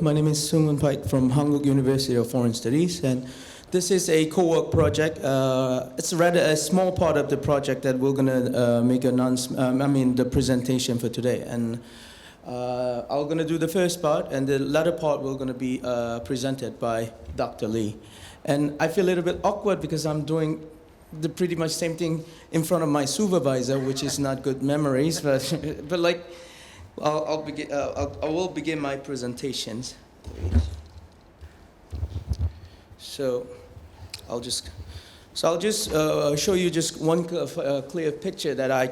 my name is Seunghoon from Hanguk University of Foreign Studies, and this is a co-work project. It's rather a small part of the project that we're gonna make the presentation for today. And I'm gonna do the first part, and the latter part will gonna be presented by Dr. Lee. And I feel a little bit awkward because I'm doing the pretty much same thing in front of my supervisor, which is not good memories, but like. I will begin my presentations. So I'll just show you just one clear picture that I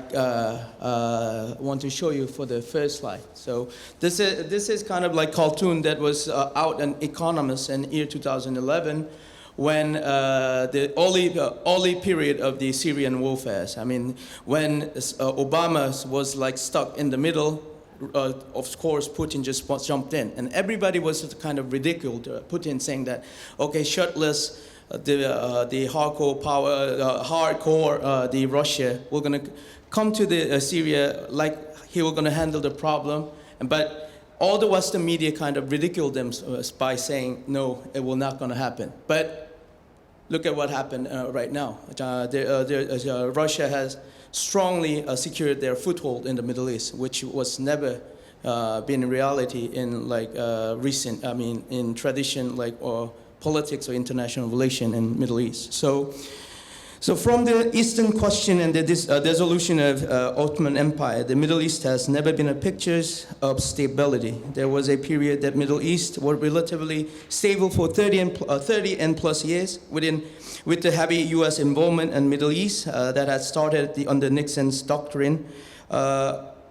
want to show you for the first slide. So this is kind of like cartoon that was out in Economist in year 2011. When the early period of the Syrian warfare. I mean, when Obama was like stuck in the middle. Of course, Putin just jumped in, and everybody was kind of ridiculed Putin, saying that, okay, shirtless, the hardcore power, the Russia, we're going to come to the Syria like he was going to handle the problem, but all the Western media kind of ridiculed them by saying, no, it will not going to happen. But look at what happened right now. Russia has strongly secured their foothold in the Middle East, which was never been a reality in in tradition or politics or international relation in Middle East. So from the Eastern question and the dissolution of Ottoman Empire, the Middle East has never been a picture of stability. There was a period that Middle East were relatively stable for 30 and plus years with the heavy U.S. involvement in Middle East that had started under Nixon's doctrine.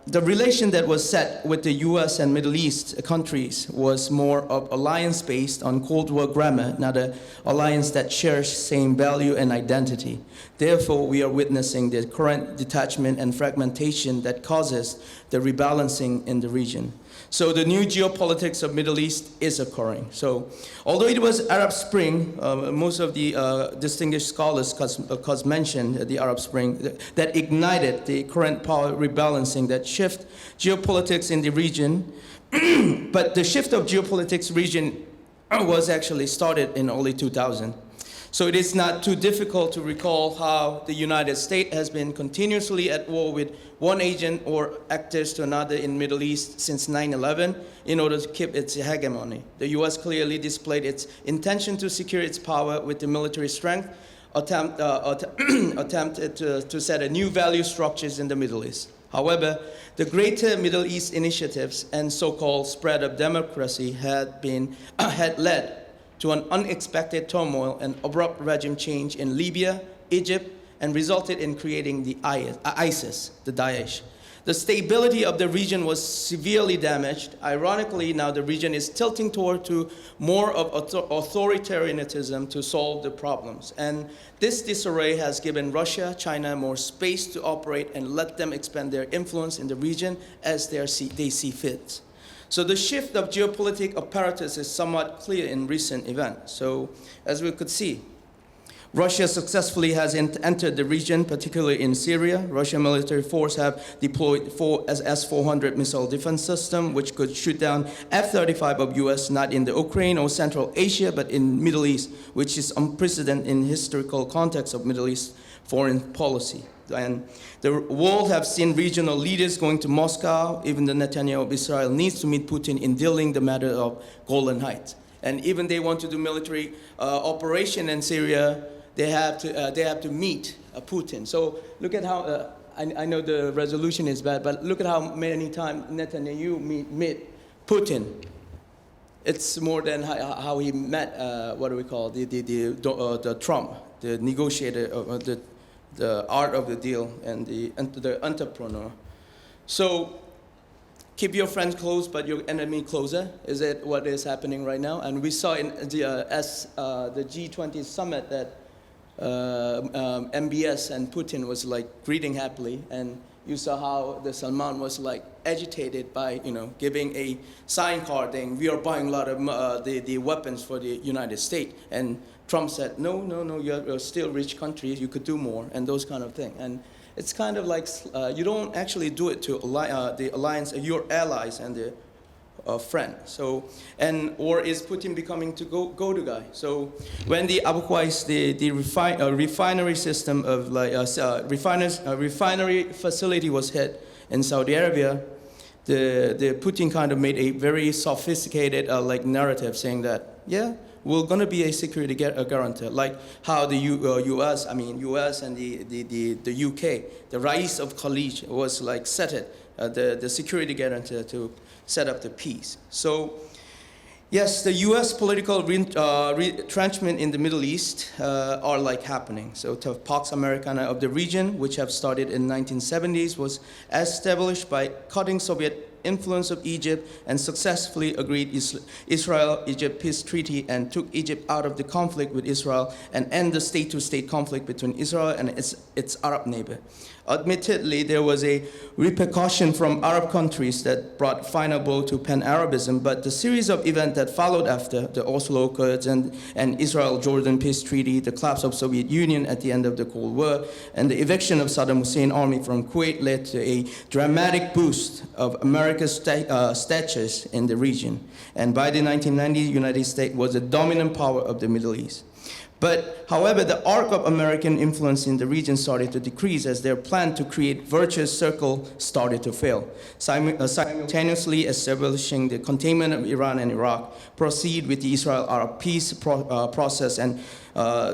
The relation that was set with the U.S. and Middle East countries was more of alliance based on Cold War grammar, not an alliance that shares same value and identity. Therefore, we are witnessing the current detachment and fragmentation that causes the rebalancing in the region. So the new geopolitics of Middle East is occurring. So although it was Arab Spring, most of the distinguished scholars mentioned the Arab Spring that ignited the current power rebalancing that shift geopolitics in the region. But the shift of geopolitics region was actually started in early 2000. So it is not too difficult to recall how the United States has been continuously at war with one agent or actors to another in Middle East since 9/11 in order to keep its hegemony. The U.S. clearly displayed its intention to secure its power with the military strength, attempted to set a new value structures in the Middle East. However, the greater Middle East initiatives and so-called spread of democracy had led to an unexpected turmoil and abrupt regime change in Libya, Egypt, and resulted in creating the ISIS, the Daesh. The stability of the region was severely damaged. Ironically, now the region is tilting toward to more of authoritarianism to solve the problems. And this disarray has given Russia, China more space to operate and let them expand their influence in the region as they see fit. So the shift of geopolitical apparatus is somewhat clear in recent events. So as we could see, Russia successfully has entered the region, particularly in Syria. Russian military force have deployed S-400 missile defense system, which could shoot down F-35 of US, not in the Ukraine or Central Asia, but in Middle East, which is unprecedented in historical context of Middle East foreign policy. And the world have seen regional leaders going to Moscow. Even the Netanyahu of Israel needs to meet Putin in dealing the matter of Golan Heights. And even they want to do military operation in Syria, they have to meet Putin. So look at how, I know the resolution is bad, but look at how many times Netanyahu meet Putin. It's more than how he met, the Trump, the negotiator, the art of the deal and the entrepreneur. So keep your friends close, but your enemy closer. Is it what is happening right now? And we saw in the G20 summit that MBS and Putin was like greeting happily, and you saw how the Salman was like agitated by giving a sign card saying we are buying a lot of the weapons for the United States, and Trump said no, you're still rich countries, you could do more, and those kind of thing. And it's kind of like you don't actually do it to the alliance, your allies and the friend. So, and or is Putin becoming to go-to guy? So, when the Abu Qais, the refinery system of like refinery facility was hit in Saudi Arabia, the Putin kind of made a very sophisticated like narrative saying that, yeah, we're going to be a security guarantor, like how the U.S. and the U.K., the Rais of Khalij was like set it, the security guarantor to set up the peace. So, yes, the U.S. political retrenchment in the Middle East are like happening. So, the Pax Americana of the region, which have started in 1970s, was established by cutting Soviet influence of Egypt and successfully agreed Israel-Egypt peace treaty and took Egypt out of the conflict with Israel and end the state-to-state conflict between Israel and its Arab neighbor. Admittedly, there was a repercussion from Arab countries that brought final blow to pan-Arabism, but the series of events that followed after the Oslo Accords and Israel-Jordan peace treaty, the collapse of Soviet Union at the end of the Cold War, and the eviction of Saddam Hussein army from Kuwait led to a dramatic boost of America's status in the region. And by the 1990s, the United States was the dominant power of the Middle East. But, however, the arc of American influence in the region started to decrease as their plan to create virtuous circle started to fail. Simultaneously establishing the containment of Iran and Iraq, proceed with the Israel-Arab peace process, and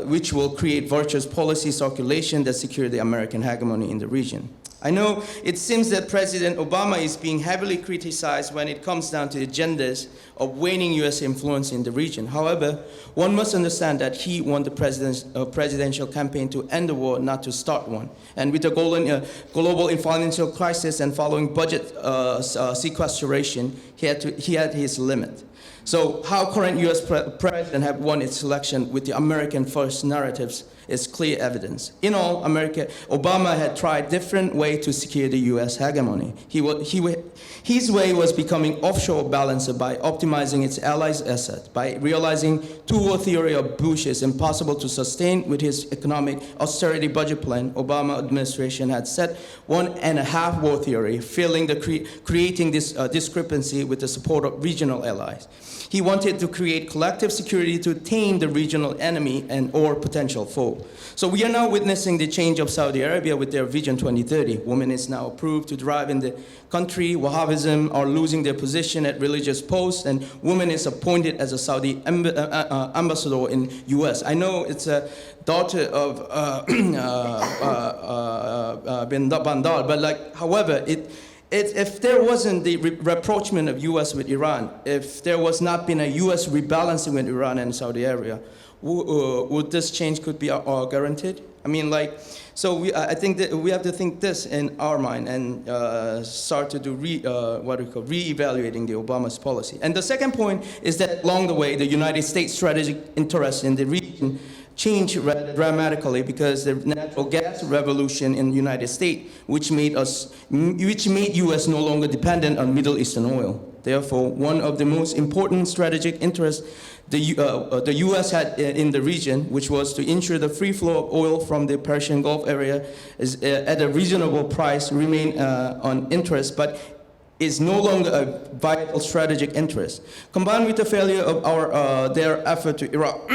which will create virtuous policy circulation that secure the American hegemony in the region. I know it seems that President Obama is being heavily criticized when it comes down to the agendas of waning U.S. influence in the region. However, one must understand that he won the presidential campaign to end the war, not to start one. And with the global financial crisis and following budget sequestration, he had his limit. So how current U.S. president have won its election with the American first narratives is clear evidence. In all, Obama had tried different ways to secure the U.S. hegemony. His way was becoming offshore balancer by optimizing its allies' assets. By realizing two-war theory of Bush is impossible to sustain with his economic austerity budget plan, Obama administration had set 1.5 war theory, creating this discrepancy with the support of regional allies. He wanted to create collective security to tame the regional enemy or potential foe. So we are now witnessing the change of Saudi Arabia with their Vision 2030. Women is now approved to drive in the country. Wahhabism are losing their position at religious posts, and women is appointed as a Saudi ambassador in U.S. I know it's a daughter of bin Bandar, but like, however, if there wasn't the rapprochement of U.S. with Iran, if there was not been a U.S. rebalancing with Iran and Saudi Arabia, would this change could be guaranteed? I mean, like, so I think that we have to think this in our mind and start to do re-evaluating the Obama's policy. And the second point is that along the way, the United States strategic interest in the region changed dramatically because the natural gas revolution in the United States, which made U.S. no longer dependent on Middle Eastern oil. Therefore, one of the most important strategic interests the U.S. had in the region, which was to ensure the free flow of oil from the Persian Gulf area is at a reasonable price, remain on interest, but is no longer a vital strategic interest. Combined with the failure of their effort to Iraq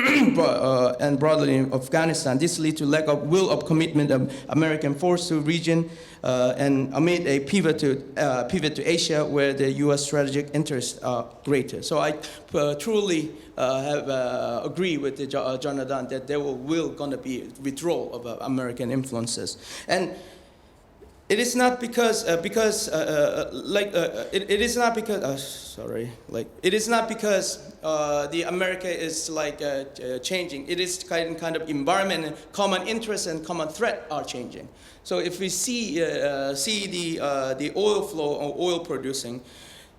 and broadly in Afghanistan, this leads to lack of will of commitment of American force to region and amid a pivot to Asia where the U.S. strategic interests are greater. So I truly agree with Jonathan that there will gonna be withdrawal of American influences. And it is not because it is not because it is not because the America is like changing. It is kind of environment and common interests and common threat are changing. So if we see the oil flow or oil producing,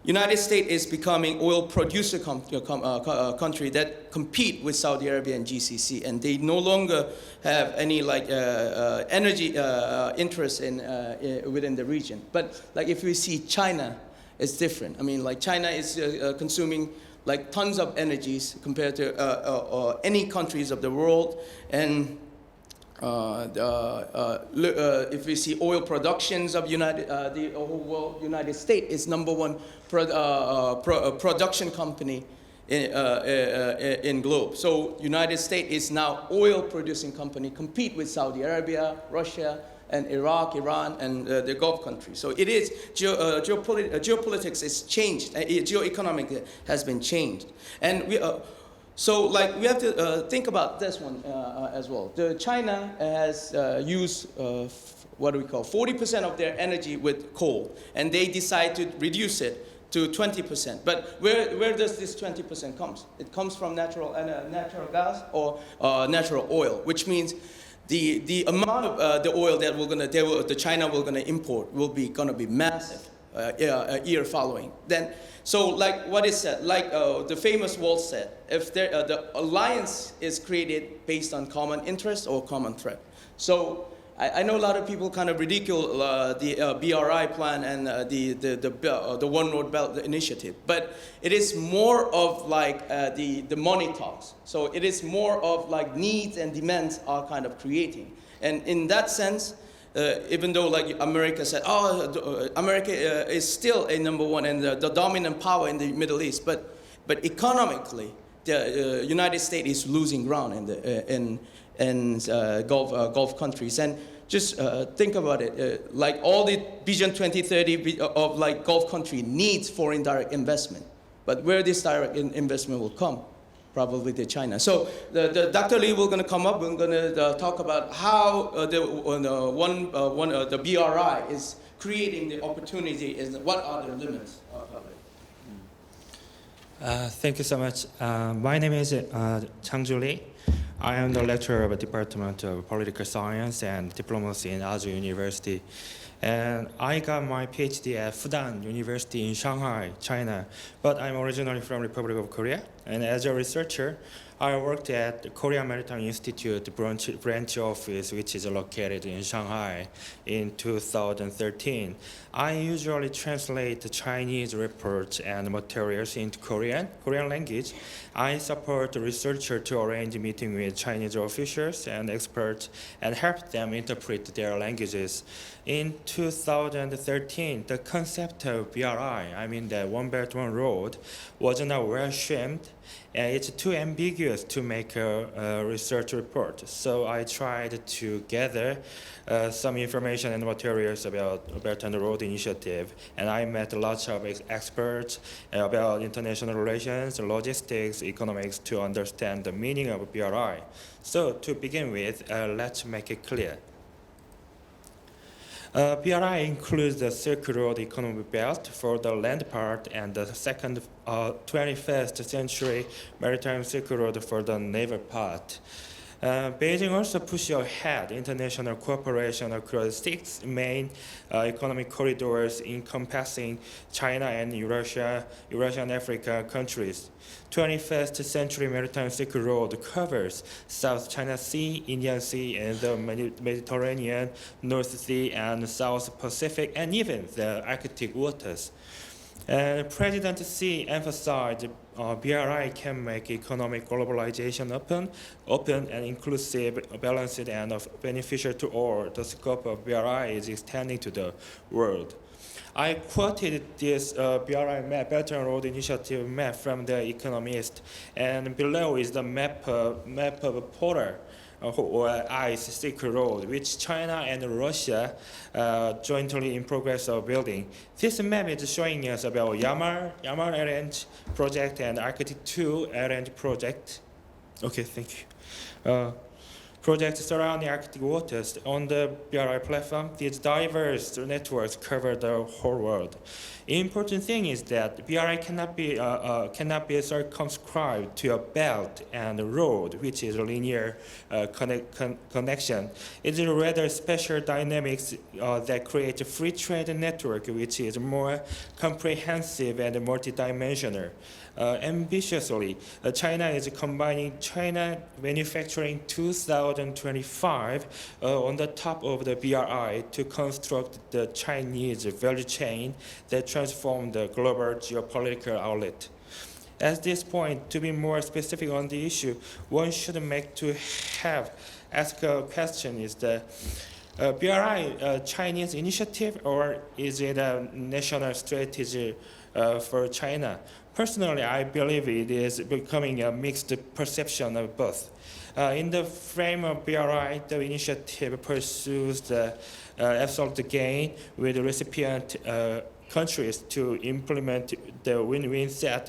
United States is becoming oil producer country that compete with Saudi Arabia and GCC, and they no longer have any like energy interest in within the region. But like if we see China, it's different. I mean, like China is consuming like tons of energies compared to any countries of the world, and if we see oil productions of the whole world, United States is number one production company in globe. So United States is now oil producing company, compete with Saudi Arabia, Russia, and Iraq, Iran, and the Gulf countries. So it is geopolitics is changed. Geoeconomic has been changed, and we have to think about this one as well. China has used what we call 40% of their energy with coal, and they decide to reduce it to 20%. But where does this 20% comes? It comes from natural natural gas or natural oil, which means the amount of the oil that China will gonna import will be gonna be massive year following. Then so like what is said, like the famous Wall said, if the alliance is created based on common interest or common threat. So I know a lot of people kind of ridicule the BRI plan and the One Road Belt initiative, but it is more of like the money talks. So it is more of like needs and demands are kind of creating, and in that sense, even though like America said, America is still a number one and the dominant power in the Middle East, but economically, the United States is losing ground in Gulf countries. And just think about it, like all the Vision 2030 of like Gulf country needs foreign direct investment, but where this direct investment will come? Probably to China. So the Dr. Lee will going to come up. We're going to talk about how the BRI is creating the opportunity and what are the limits of it. Thank you so much. My name is Changju Lee. I am the lecturer of the Department of Political Science and Diplomacy in Azhou University. And I got my PhD at Fudan University in Shanghai, China. But I'm originally from Republic of Korea. And as a researcher, I worked at the Korea Maritime Institute branch office, which is located in Shanghai, in 2013. I usually translate the Chinese reports and materials into Korean language. I support the researcher to arrange a meeting with Chinese officials and experts and help them interpret their languages. In 2013, the concept of BRI, I mean the One Belt, One Road, was not well shaped, and it's too ambiguous to make a research report. So I tried to gather some information and materials about Belt and Road Initiative, and I met lots of experts about international relations, logistics, economics to understand the meaning of BRI. So to begin with, let's make it clear. BRI includes the Silk Road Economic Belt for the land part and the second 21st century Maritime Silk Road for the naval part. Beijing also pushed ahead international cooperation across 6 main economic corridors encompassing China and Eurasia and Africa countries. 21st century Maritime Silk Road covers South China Sea, Indian Sea, and the Mediterranean, North Sea, and South Pacific, and even the Arctic waters. President Xi emphasized BRI can make economic globalization open and inclusive, balanced, and beneficial to all. The scope of BRI is extending to the world. I quoted this BRI map, Belt and Road Initiative map from The Economist, and below is the map of Polar or Ice Silk Road, which China and Russia jointly in progress of building. This map is showing us about Yamal LNG project and Arctic 2 LNG project. Okay, thank you. Projects surrounding Arctic waters. On the BRI platform, these diverse networks cover the whole world. Important thing is that BRI cannot be circumscribed to a belt and a road, which is a linear connection. It is rather special dynamics that create a free trade network, which is more comprehensive and multidimensional. Ambitiously, China is combining China Manufacturing 2025 on the top of the BRI to construct the Chinese value chain that transform the global geopolitical outlet. At this point, to be more specific on the issue, one should ask a question: is the BRI a Chinese initiative, or is it a national strategy for China? Personally, I believe it is becoming a mixed perception of both. In the frame of BRI, the initiative pursues the absolute gain with the recipient countries to implement the win-win set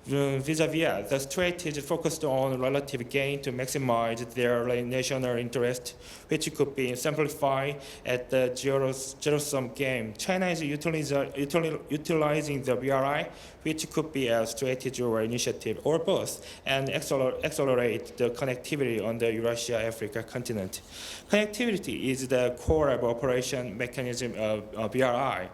vis-a-vis. The strategy focused on relative gain to maximize their national interest, which could be simplified at the zero-sum game. China is utilizing the BRI, which could be a strategy or initiative, or both, and accelerate the connectivity on the Eurasia-Africa continent. Connectivity is the core of operation mechanism of BRI.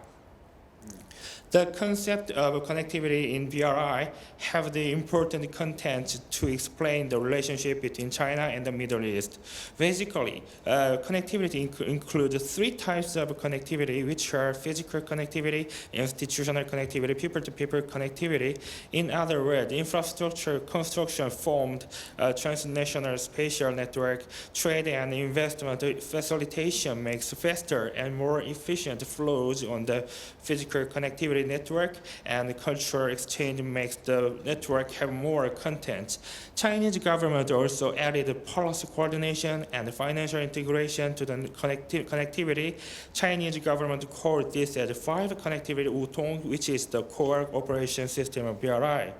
The concept of connectivity in BRI have the important content to explain the relationship between China and the Middle East. Basically, connectivity includes three types of connectivity, which are physical connectivity, institutional connectivity, people-to-people connectivity. In other words, infrastructure construction formed a transnational spatial network. Trade and investment facilitation makes faster and more efficient flows on the physical connectivity network, and cultural exchange makes the network have more content. Chinese government also added policy coordination and financial integration to the connectivity. Chinese government called this as 5 connectivity Wutong, which is the core operation system of BRI.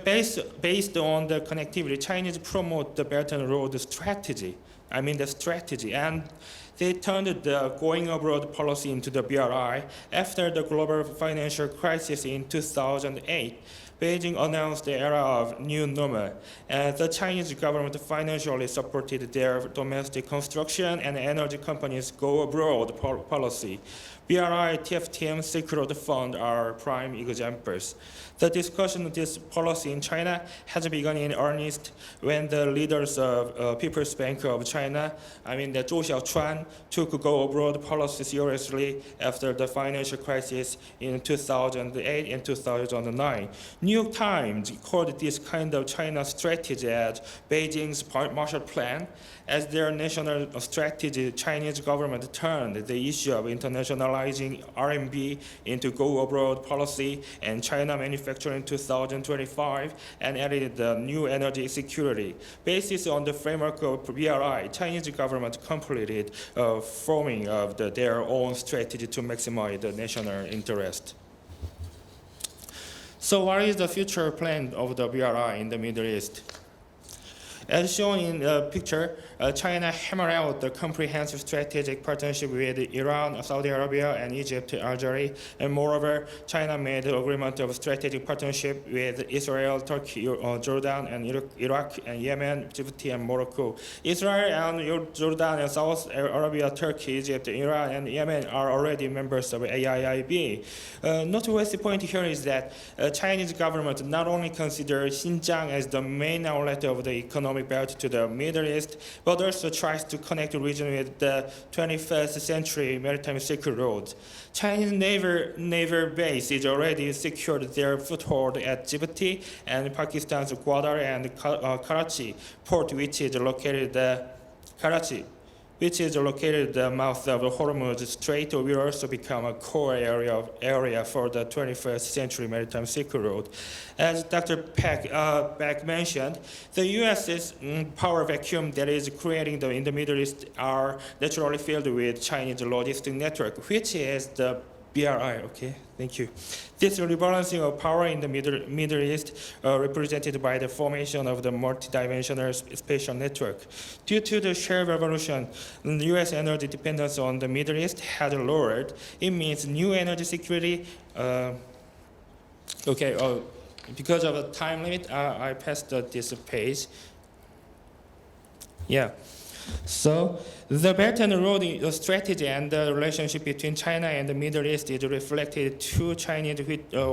Based on the connectivity, Chinese promote the Belt and Road strategy. And they turned the going abroad policy into the BRI. After the global financial crisis in 2008, Beijing announced the era of new normal. The Chinese government financially supported their domestic construction and energy companies' go abroad policy. BRI, TFTM, Silk Road Fund are prime examples. The discussion of this policy in China has begun in earnest when the leaders of People's Bank of China, the Zhou Xiaochuan, took go abroad policy seriously after the financial crisis in 2008 and 2009. New York Times called this kind of China strategy as Beijing's Marshall Plan. As their national strategy, Chinese government turned the issue of internationalizing RMB into go abroad policy and China manufacturing 2025 and added the new energy security. Based on the framework of BRI, Chinese government completed forming of their own strategy to maximize the national interest. So what is the future plan of the BRI in the Middle East? As shown in the picture, China hammered out the comprehensive strategic partnership with Iran, Saudi Arabia, and Egypt, Algeria. And moreover, China made an agreement of strategic partnership with Israel, Turkey, Jordan, and Iraq, and Yemen, Djibouti, and Morocco. Israel and Jordan and South Arabia, Turkey, Egypt, Iran, and Yemen are already members of AIIB. Noteworthy point here is that Chinese government not only considers Xinjiang as the main outlet of the economic belt to the Middle East, but also tries to connect the region with the 21st century maritime Silk Road. Chinese naval base is already secured their foothold at Djibouti and Pakistan's Gwadar and Karachi port, which is located at the mouth of the Hormuz Strait, will also become a core area for the 21st century maritime Silk Road. As Dr. Beck mentioned, the U.S.'s power vacuum that is creating in the Middle East are naturally filled with Chinese logistic network, which is the BRI, okay, thank you. This rebalancing of power in the Middle East represented by the formation of the multidimensional spatial network. Due to the shale revolution, the U.S. energy dependence on the Middle East had lowered. It means new energy security. Because of the time limit, I passed this page. Yeah. So the Belt and Road strategy and the relationship between China and the Middle East is reflected two Chinese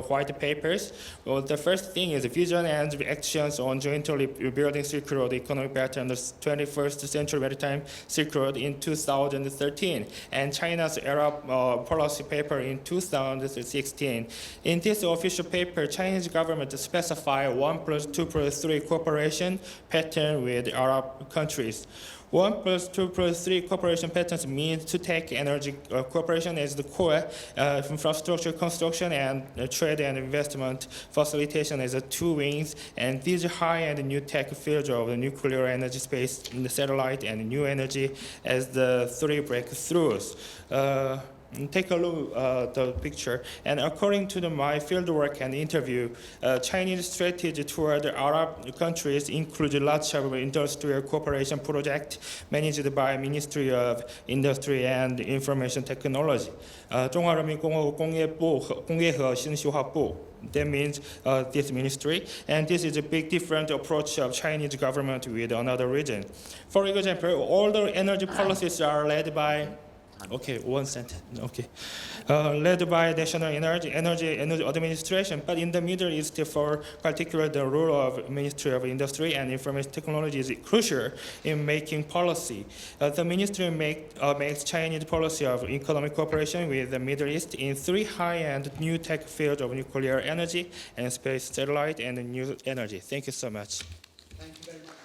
white papers. Well, the first thing is vision and actions on jointly building Silk Road economic belt and the 21st century maritime Silk Road in 2013, and China's Arab policy paper in 2016. In this official paper, Chinese government specify 1+2+3 cooperation pattern with Arab countries. 1+2+3 cooperation patterns means to take energy cooperation as the core, infrastructure construction and trade and investment facilitation as the two wings, and these high-end new tech fields of the nuclear energy space, the satellite, and new energy as the three breakthroughs. Take a look at the picture. And according to my fieldwork and interview, Chinese strategy toward Arab countries include large-scale industrial cooperation project managed by Ministry of Industry and Information Technology. 中华人民共和国工业部和工业和信息化部. That means this ministry, and this is a big different approach of Chinese government with another region. For example, all the energy policies are led by okay, one sentence. Okay, led by National Energy Administration, but in the Middle East, for particular, the role of Ministry of Industry and Information Technology is crucial in making policy. The ministry makes Chinese policy of economic cooperation with the Middle East in three high-end new tech fields of nuclear energy and space, satellite, and new energy. Thank you so much. Thank you very much.